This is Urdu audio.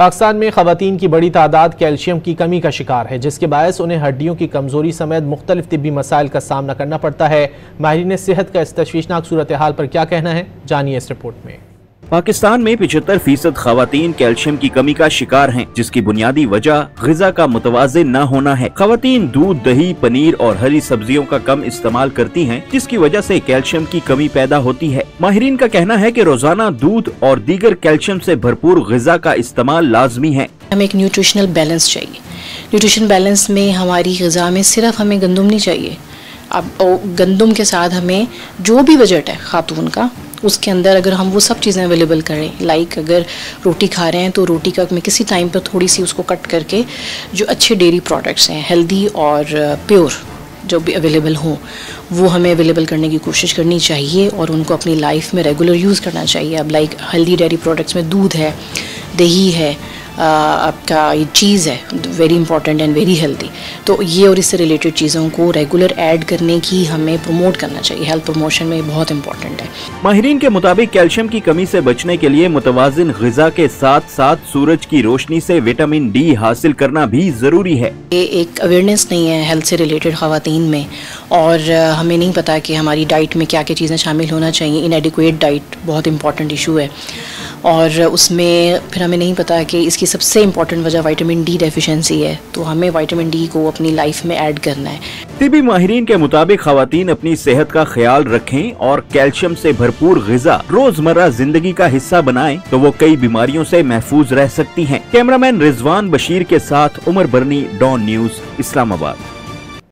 پاکستان میں خواتین کی بڑی تعداد کیلشیم کی کمی کا شکار ہے، جس کے باعث انہیں ہڈیوں کی کمزوری سمیت مختلف طبی مسائل کا سامنا کرنا پڑتا ہے۔ ماہرین صحت کا اس تشویشناک صورتحال پر کیا کہنا ہے، جانیے اس رپورٹ میں۔ پاکستان میں 75% خواتین کیلشیم کی کمی کا شکار ہیں، جس کی بنیادی وجہ غذا کا متوازن نہ ہونا ہے۔ خواتین دودھ، دہی، پنیر اور ہری سبزیوں کا کم استعمال کرتی ہیں، جس کی وجہ سے کیلشیم کی کمی پیدا ہوتی ہے۔ ماہرین کا کہنا ہے کہ روزانہ دودھ اور دیگر کیلشیم سے بھرپور غذا کا استعمال لازمی ہے۔ ہمیں ایک نیوٹریشنل بیلنس چاہیے۔ نیوٹریشن بیلنس میں ہماری غذا میں صرف ہمیں گندم نہیں چاہیے، اب گندم کے ساتھ ہمیں جو بھی بجٹ ہے خاتون کا، اس کے اندر اگر ہم وہ سب چیزیں اویلیبل کریں، لائک اگر روٹی کھا رہے ہیں تو روٹی کا میں کسی ٹائم پر تھوڑی سی اس کو کٹ کر کے جو اچھے ڈیری پروڈکٹس ہیں، ہیلدی اور پیور جو بھی اویلیبل ہوں، وہ ہمیں اویلیبل کرنے کی کوشش کرنی چاہیے اور ان کو اپنی لائف میں ریگولر یوز کرنا چاہیے۔ اب لائک ہیلدی ڈیری پروڈکٹس میں دودھ ہے، دہی ہے، آپ کا یہ چیز ہے، very important and very healthy, تو یہ اور اس سے ریلیٹڈ چیزوں کو ریگولر ایڈ کرنے کی ہمیں پروموٹ کرنا چاہیے۔ ہیلتھ پروموشن میں بہت امپورٹنٹ ہے۔ ماہرین کے مطابق کیلشیم کی کمی سے بچنے کے لیے متوازن غذا کے ساتھ ساتھ سورج کی روشنی سے وٹامن ڈی حاصل کرنا بھی ضروری ہے۔ یہ ایک اویئرنیس نہیں ہے ہیلتھ سے ریلیٹڈ خواتین میں، اور ہمیں نہیں پتا کہ ہماری ڈائٹ میں کیا کیا چیزیں شامل ہونا چاہیے۔ انیڈیکویٹ ڈائٹ بہت امپورٹنٹ ایشو ہے، اور اس میں پھر ہمیں نہیں پتا کہ اس کی سب سے امپورٹنٹ وجہ وائٹامن ڈی ڈیفیشنسی ہے، تو ہمیں وائٹامن ڈی کو اپنی لائف میں ایڈ کرنا ہے۔ طبی ماہرین کے مطابق خواتین اپنی صحت کا خیال رکھیں اور کیلشیم سے بھرپور غذا روزمرہ زندگی کا حصہ بنائیں تو وہ کئی بیماریوں سے محفوظ رہ سکتی ہیں۔ کیمرامین رضوان بشیر کے ساتھ عمر برنی، ڈان نیوز، اسلام آباد۔